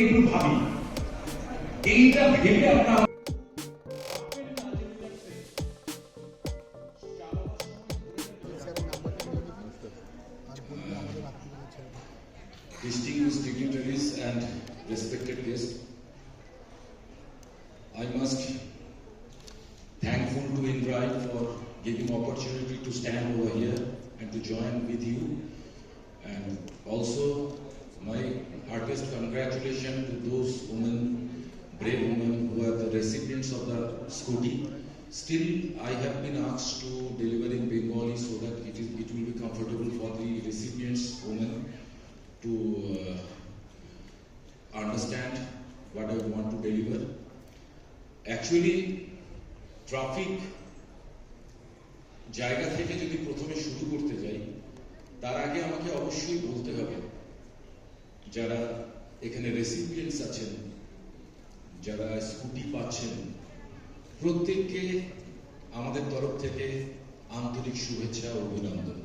এগুলো ভাবি, এইটা ভেবে আমরা distinguished dignitaries and respected guests, I must thankful to Indra for giving opportunity to stand over here and to join with you, and also my heartiest congratulations to those women, brave women who are the recipients of the scooty. Still, I have been asked to deliver in Bengali so that it will be comfortable for the recipients women to understand what I want to deliver. Actually, traffic জায়গা থেকে যদি প্রথমে শুরু করতে যাই, তার আগে আমাকে অবশ্যই বলতে হবে যারা এখানে রেসিপিয়েন্টস আছেন, যারা স্কুটি পাচ্ছেন, প্রত্যেককে আমাদের তরফ থেকে আন্তরিক শুভেচ্ছা ও অভিনন্দন।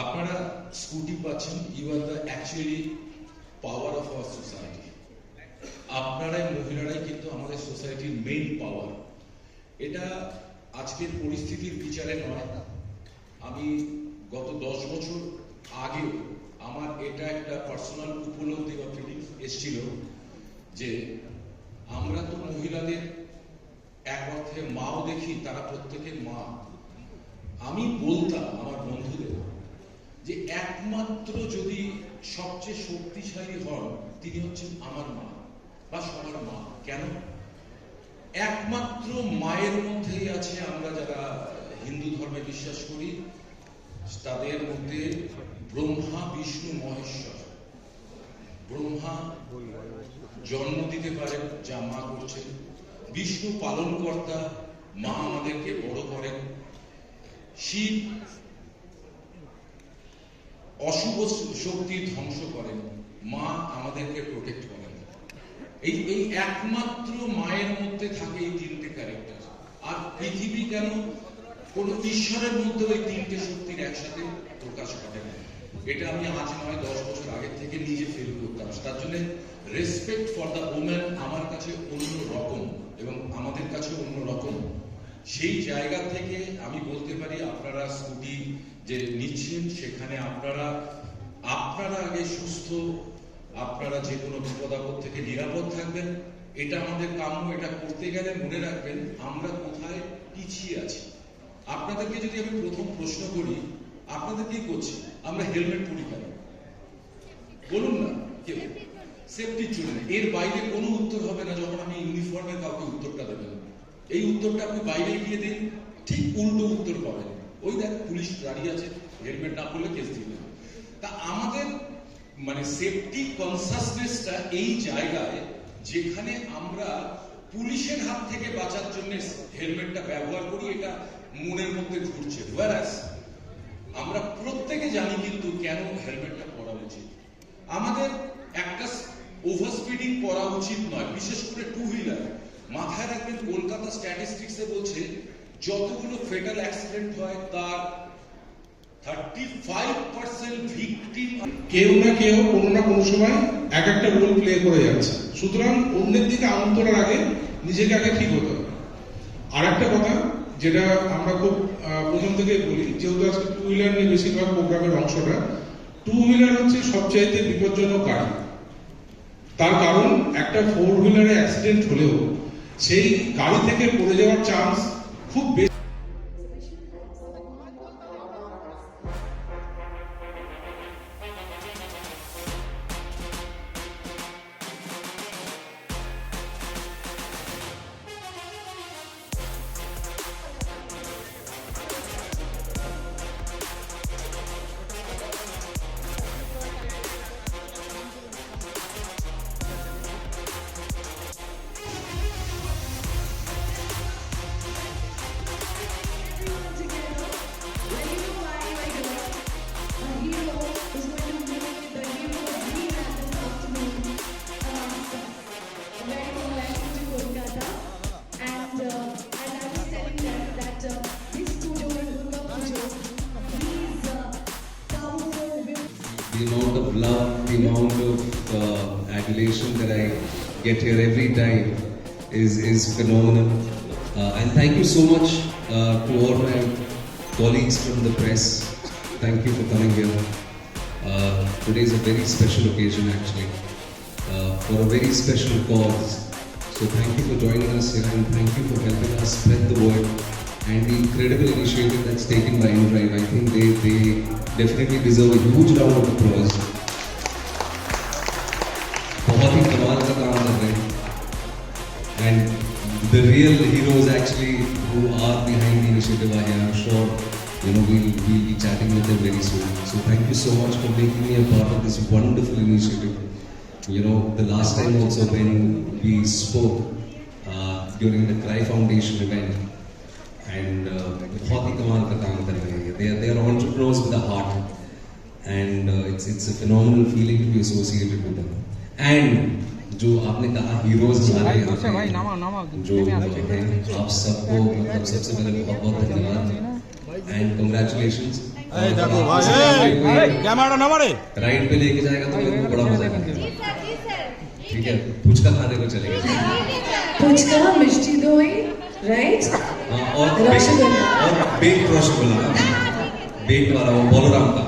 আপনারা স্কুটি পাচ্ছেন, you are the actually power of our society. আপনারাই মহিলারাই কিন্তু আমাদের সোসাইটির মেইন পাওয়ার। এটা আজকের পরিস্থিতির বিচারে নয়, আমি গত 10 বছর আগেও আমার এটা একটা পার্সোনাল উপলব্ধি বা ফিলিংস এসেছিল যে আমরা তো মহিলাদের এক অর্থে মাও দেখি, তারা প্রত্যেকের মা। আমি বলতাম আমার বন্ধুদের যে একমাত্র যদি সবচেয়ে শক্তিশালী হন তিনি হচ্ছেন আমার মা বা সবার মা। কেন? একমাত্র মায়ের মধ্যেই আছে, আমরা যারা হিন্দু ধর্মে বিশ্বাস করি তাদের মধ্যে ব্রহ্মা বিষ্ণু মহেশ্বর। ব্রহ্মা জন্ম দিতে পারেন, যা মা করছেন, বিষ্ণু পালন কর্তা, মা আমাদেরকে বড় করেন, শিব অশুভ শক্তি ধ্বংস করেন, মা আমাদেরকে প্রোটেক্ট করেন। এই একমাত্র মায়ের মধ্যে থাকে এই তিনটে ক্যারেক্টার। আর পৃথিবী কেন কোন ঈশ্বরের মধ্যে ওই তিনটে শক্তির একসাথে প্রকাশ ঘটে না। এটা আমি আজ নয় 10 বছর আগে থেকে নিজে ফিল করতাম। তার জন্য রেসপেক্ট ফর দ্য ওমেন আমার কাছে অন্য রকম এবং আমাদের কাছে অন্য রকম। সেই জায়গা থেকে আমি বলতে পারি আপনারা স্কুটি যে নিচ্ছেন সেখানে আপনারা আগে সুস্থ, আপনারা যে কোনো বিপদ আপদ থেকে নিরাপদ থাকবেন, এটা আমাদের কাম্য। এটা করতে গেলে মনে রাখবেন আমরা কোথায় পিছিয়ে আছি। আপনাদেরকে যদি আমি প্রথম প্রশ্ন করি, আপনাদের কি করছি? আমরা হেলমেট পরি কেন বলুন না? কেউ সেফটির জন্য। এর বাইরে কোনো উত্তর হবে না যখন আমি ইউনিফর্মের কাউকে উত্তরটা দেবেন। এই উত্তরটা আপনি বাইরে গিয়ে দিন, ঠিক উল্টো উত্তর পাবেন। ওই দেখ পুলিশ দাঁড়িয়ে আছে, হেলমেট না পরলে কেস দিবেন। তা আমাদের মানে সেফটি কনসাসনেসটা এই জায়গায় যেখানে আমরা পুলিশের হাত থেকে বাঁচার জন্য হেলমেটটা ব্যবহার করি, এটা মনের মধ্যে ঘুরছে। ওয়ারাস আমরা প্রত্যেকে জানি কিন্তু কেন হেলমেটটা পরা উচিত। আমাদের একটা ওভার স্পিডিং করা উচিত নয়, বিশেষ করে টু হুইলার। মাথায় রাখবেন কলকাতা স্ট্যাটিস্টিক্সে বলছে যতগুলো ফেটাল অ্যাক্সিডেন্ট হয় তার 35% ভিকটিম কেউ না কেউ কোনো না কোনো সময় এক একটা রোল প্লে করে যাচ্ছে। সুতরাং অন্যের দিকে আঙুল তোলার আগে নিজেকে আগে ঠিক হতে হবে। আর একটা কথা যেটা আমরা খুব প্রথম থেকে বলি, যেহেতু আজকে টু হুইলার নিয়ে বেশিরভাগ প্রোগ্রামের অংশটা, টু হুইলার হচ্ছে সবচাইতে বিপজ্জনক গাড়ি। তার কারণ একটা 4 হুইলারে অ্যাক্সিডেন্ট হলেও সেই গাড়ি থেকে পড়ে যাওয়ার চান্স খুব বেশি। the amount of love, the amount of adulation that I get here every time is phenomenal. And thank you so much to all my colleagues from the press. Thank you for coming here. Today is a very special occasion actually, for a very special cause. So thank you for joining us here and thank you for helping us spread the word and the incredible initiative that's taken by InDrive. I think they definitely deserve a huge round of applause. बहुत ही कमाल का काम कर रहे हैं. And the real heroes actually who are behind the initiative are here. I'm sure we'll be chatting with them very soon. So thank you so much for making me a part of this wonderful initiative. The last time also when we spoke during the Cry Foundation event, and बहुत ही कमाल का काम कर रहे हैं. They are entrepreneurs with a heart, and it's a phenomenal feeling to be associated with them. And जो आपने कहा हीरोज हमारे जो हैं, आप सबको मतलब सबसे पहले बहुत बहुत धन्यवाद एंड कंग्रेचुलेशंस. राइड पे लेके जाएगा तो मेरे को बड़ा मजा आएगा. ठीक है, पुचका खाने को चलेगा. पुचका, मिष्टी दोई, राइट? और बेक रसगुल्ला, बेक वाला वो बोलोराम का.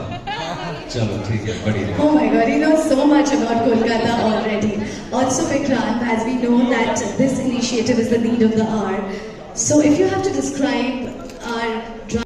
चलो ठीक है, बढ़िया. Oh my God, you know so much about Kolkata already. Also, Vikrant, as we know that this initiative is the need of the hour. So, if you have to describe our drive.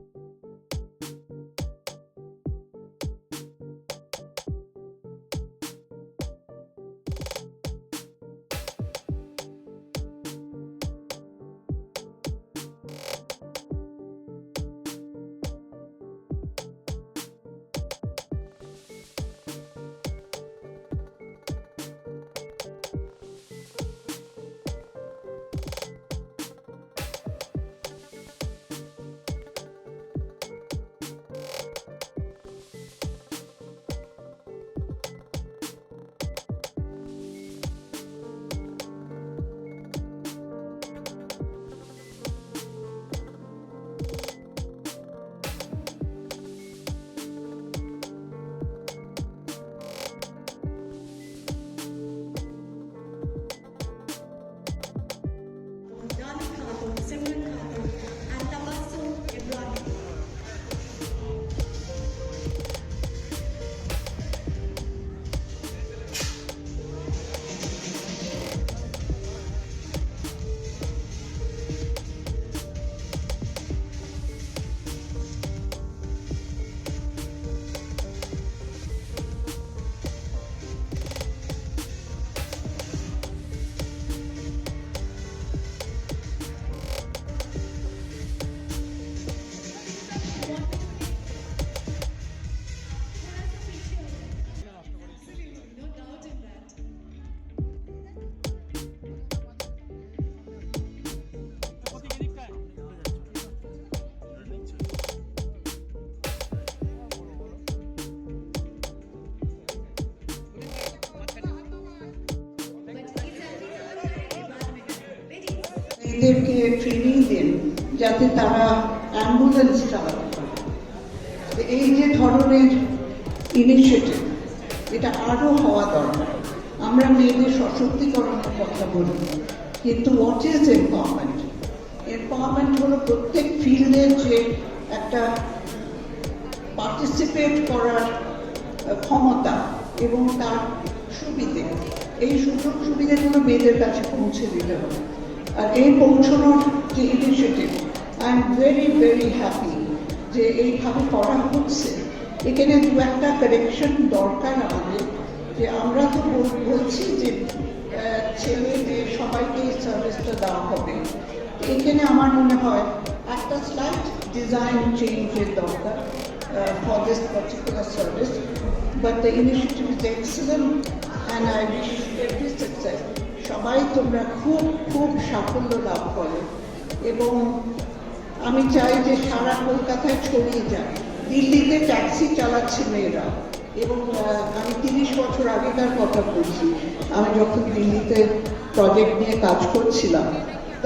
এদেরকে training দেন যাতে তারা ambulance চালাতে পারে. এই যে ধরনের initiative, এটা আরও হওয়া দরকার. আমরা মেয়েদের সশক্তিকরণের কথা বলি, কিন্তু হোয়াট ইজ এম্পাওয়ারমেন্ট? এম্পাওয়ারমেন্ট হলো প্রত্যেক ফিল্ডের যে একটা পার্টিসিপেট করার ক্ষমতা এবং তার সুবিধে, এই সুযোগ সুবিধাগুলো মেয়েদের কাছে পৌঁছে দিতে হবে. আর এই পৌঁছানোর যে initiative, I am very very happy যে এইভাবে করা হচ্ছে. এখানে দু একটা কারেকশন দরকার আমাদের, যে আমরা তো বলছি যে ছেলে মেয়ে সবাইকে এই সার্ভিসটা দেওয়া হবে. এখানে আমার মনে হয় একটা স্লাইট ডিজাইন চেঞ্জের দরকার for this particular service, but the initiative is excellent and I wish every success. সবাই তোমরা খুব খুব সাফল্য লাভ করো এবং আমি চাই যে সারা কলকাতায় ছড়িয়ে যায়. দিল্লিতে ট্যাক্সি চালাচ্ছে মেয়েরা এবং আমি 30 বছর আগেকার কথা বলছি, আমি যখন দিল্লিতে প্রজেক্ট নিয়ে কাজ করছিলাম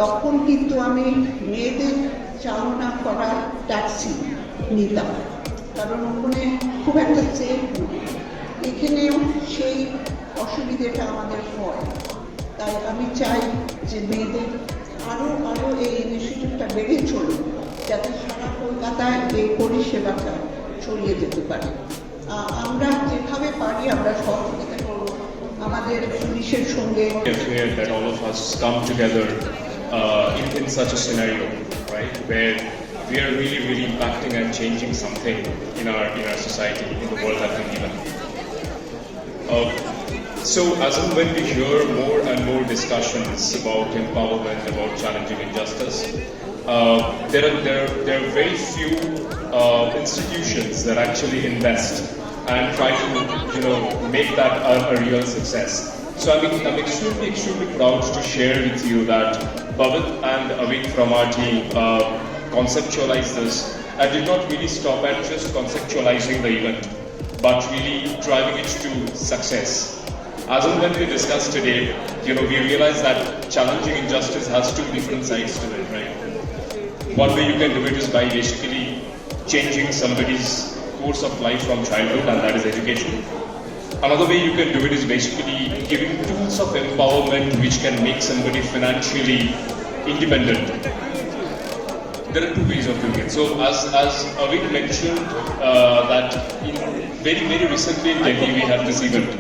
তখন কিন্তু আমি মেয়েদের চালনা করা ট্যাক্সি নিতাম, কারণ ওখানে খুব একটা সেফ নয়. এখানেও সেই অসুবিধেটা আমাদের হয়। তাই আমি চাই যে মেয়েদের আরো আরো এই ইনিশিয়েটিভটা বেড়ে চলুক, যাতে সারা কলকাতায় এই পরিষেবাটা ছড়িয়ে যেতে পারে। আমরা যেভাবে পারি আমরা সহযোগিতা করব আমাদের পুলিশের সঙ্গে। Here that all of us come together in such a scenario, right, where we are really impacting and changing something in our society, in the world that we live in. So as and when we hear more and more discussions about empowerment, about challenging injustice, there are very few institutions that actually invest and try to make that a real success. So I'm extremely proud to share with you that Bhavit and Avik from our team conceptualized this and did not really stop at just conceptualizing the event, but really driving it to success. As and when we discussed today, we realized that challenging injustice has two different sides to it, right? One way you can do it is by basically changing somebody's course of life from childhood, and that is education. Another way you can do it is basically giving tools of empowerment which can make somebody financially independent. There are two ways of doing it. So as Avik mentioned, that very recently in Delhi we had this event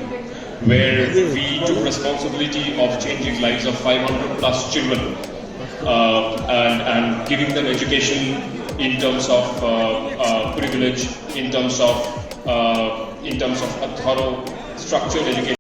where we took responsibility of changing lives of 500 plus children and giving them education in terms of privilege, in terms of a thorough structured education.